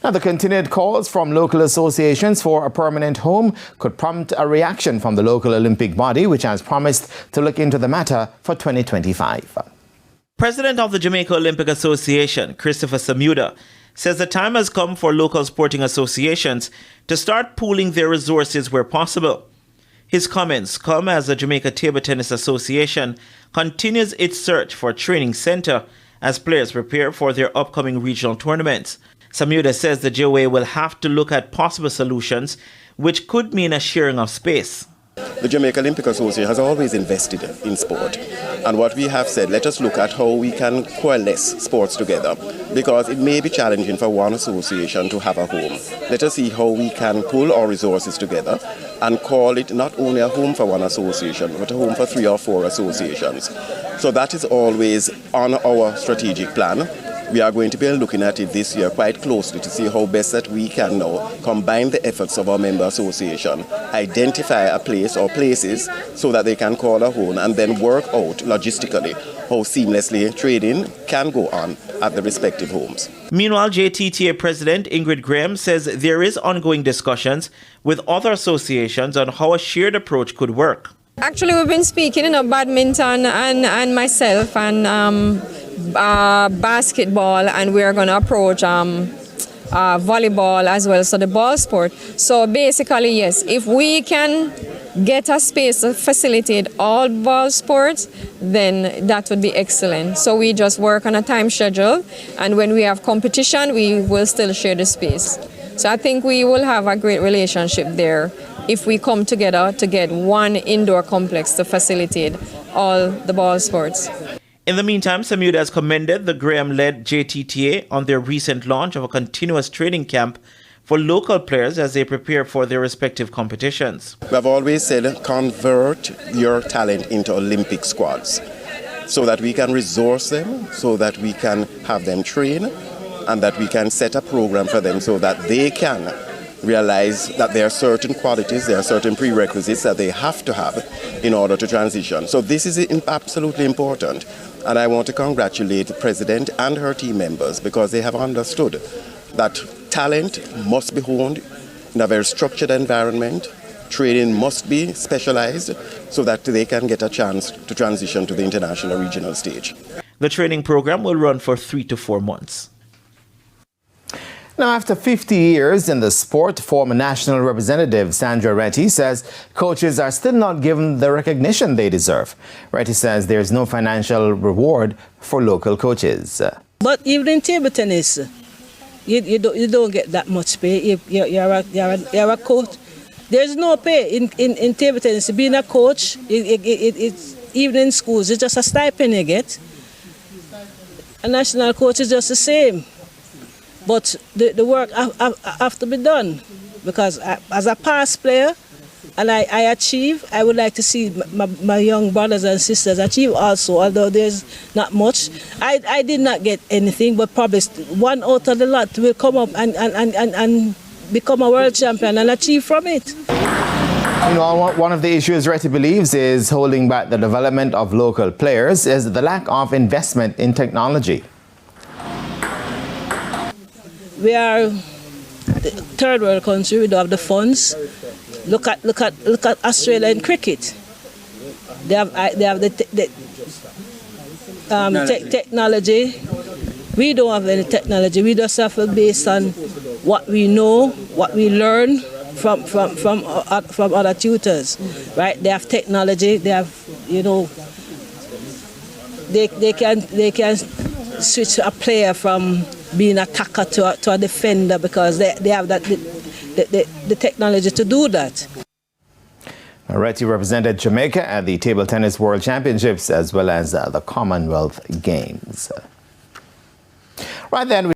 Now, the continued calls from local associations for a permanent home could prompt a reaction from the local Olympic body, which has promised to look into the matter for 2025. President of the Jamaica Olympic Association, Christopher Samuda, says the time has come for local sporting associations to start pooling their resources where possible. His comments come as the Jamaica Table Tennis Association continues its search for a training center as players prepare for their upcoming regional tournaments. Samuda says the JOA will have to look at possible solutions, which could mean a sharing of space. The Jamaica Olympic Association has always invested in sport. And what we have said, let us look at how we can coalesce sports together, because it may be challenging for one association to have a home. Let us see how we can pull our resources together and call it not only a home for one association, but a home for 3 or 4 associations. So that is always on our strategic plan. We are going to be looking at it this year quite closely to see how best that we can now combine the efforts of our member association, identify a place or places so that they can call a home, and then work out logistically how seamlessly trading can go on at the respective homes. Meanwhile, JTTA President Ingrid Graham says there is ongoing discussions with other associations on how a shared approach could work. Actually, we've been speaking, badminton and myself and basketball, and we're going to approach volleyball as well, so the ball sport. So basically, yes, if we can get a space to facilitate all ball sports, then that would be excellent. So we just work on a time schedule, and when we have competition, we will still share the space. So I think we will have a great relationship there if we come together to get one indoor complex to facilitate all the ball sports. In the meantime, Samuda has commended the Graham-led JTTA on their recent launch of a continuous training camp for local players as they prepare for their respective competitions. We have always said, convert your talent into Olympic squads so that we can resource them, so that we can have them train, and that we can set a program for them so that they can realize that there are certain qualities, there are certain prerequisites that they have to have in order to transition. So this is absolutely important. And I want to congratulate the President and her team members, because they have understood that talent must be honed in a very structured environment. Training must be specialized so that they can get a chance to transition to the international regional stage. The training program will run for 3 to 4 months. Now, after 50 years in the sport, former national representative Sandra Retty says coaches are still not given the recognition they deserve. Retty says there is no financial reward for local coaches. But even in table tennis, you don't get that much pay. You're a coach. There's no pay in table tennis. Being a coach, it's even in schools, it's just a stipend you get. A national coach is just the same. But the work have to be done, because as a past player, and I achieve, I would like to see my young brothers and sisters achieve also, although there's not much. I did not get anything, but probably one out of the lot will come up and become a world champion and achieve from it. One of the issues Retty believes is holding back the development of local players is the lack of investment in technology. We are the third world country. We don't have the funds. Look at Australia in cricket. They have the technology. We don't have any technology. We just have to base on what we know, what we learn from other tutors. Right? They have technology. They have, they can switch a player from being an attacker to a defender, because they have the technology to do that. Retty represented Jamaica at the Table Tennis World Championships as well as the Commonwealth Games. Right then.